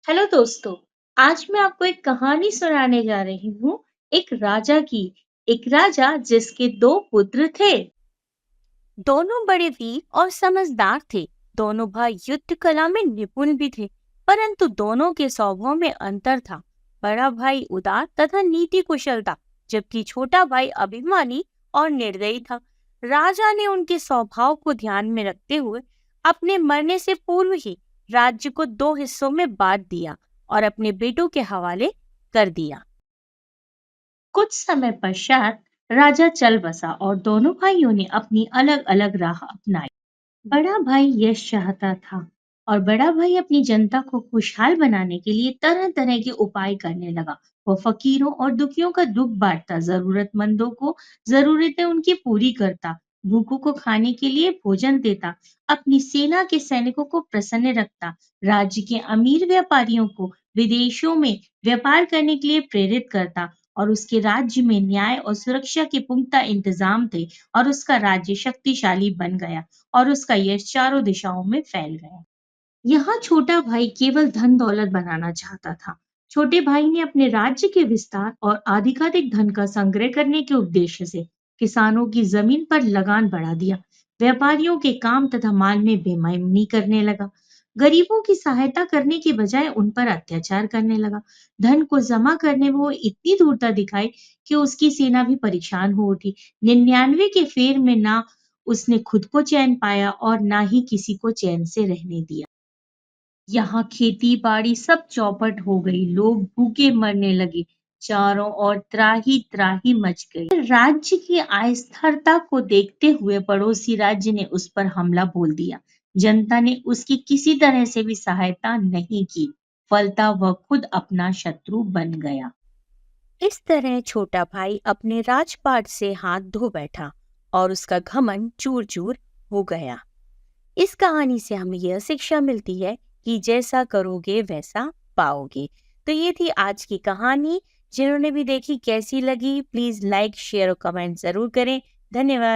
Hello दोस्तों। आज मैं आपको एक कहानी सुनाने जा रही हूँ। एक राजा की। एक राजा जिसके दो पुत्र थे। दोनों बड़े वीर और समझदार थे। दोनों भाई युद्ध कला में निपुण भी थे, परंतु दोनों के स्वभाव में अंतर था। बड़ा भाई उदार तथा नीति कुशल था, जबकि छोटा भाई अभिमानी और निर्दयी था। राजा ने उनके स्वभाव को ध्यान में रखते हुए अपने मरने से पूर्व ही राज्य को दो हिस्सों में बांट दिया और अपने बेटों के हवाले कर दिया। कुछ समय पश्चात राजा चल बसा और दोनों भाइयों ने अपनी अलग अलग राह अपनाई। बड़ा भाई यश चाहता था और बड़ा भाई अपनी जनता को खुशहाल बनाने के लिए तरह तरह के उपाय करने लगा। वो फकीरों और दुखियों का दुख बांटता, जरूरतमंदों को जरूरतें उनकी पूरी करता, भूखों को खाने के लिए भोजन देता, अपनी सेना के सैनिकों को प्रसन्न रखता, राज्य के अमीर व्यापारियों को विदेशों में व्यापार करने के लिए प्रेरित करता और उसके राज्य में न्याय और सुरक्षा के पुख्ता इंतजाम थे और उसका राज्य शक्तिशाली बन गया और उसका यश चारों दिशाओं में फैल गया। यहाँ छोटा भाई केवल धन दौलत बनाना चाहता था। छोटे भाई ने अपने राज्य के विस्तार और अधिकाधिक धन का संग्रह करने के उद्देश्य से किसानों की जमीन पर लगान बढ़ा दिया, व्यापारियों के काम तथा माल में बेईमानी करने लगा, गरीबों की सहायता करने के बजाय उन पर अत्याचार करने लगा। धन को जमा करने में वो इतनी धूर्तता दिखाई कि उसकी सेना भी परेशान हो उठी। 99 के फेर में ना उसने खुद को चैन पाया और ना ही किसी को चैन से रहने दिया। यहाँ खेती बाड़ी सब चौपट हो गई, लोग भूखे मरने लगे, चारों ओर त्राही त्राही मच गई। राज्य की अस्थिरता को देखते हुए पड़ोसी राज्य ने उस पर हमला बोल दिया। जनता ने उसकी किसी तरह से भी सहायता नहीं की। फलता वह खुद अपना शत्रु बन गया। इस तरह छोटा भाई अपने राजपाट से हाथ धो बैठा और उसका घमंड चूर चूर हो गया। इस कहानी से हमें यह शिक्षा मिलती है कि जैसा करोगे वैसा पाओगे। तो ये थी आज की कहानी। जिन्होंने भी देखी कैसी लगी, प्लीज लाइक शेयर और कमेंट जरूर करें। धन्यवाद।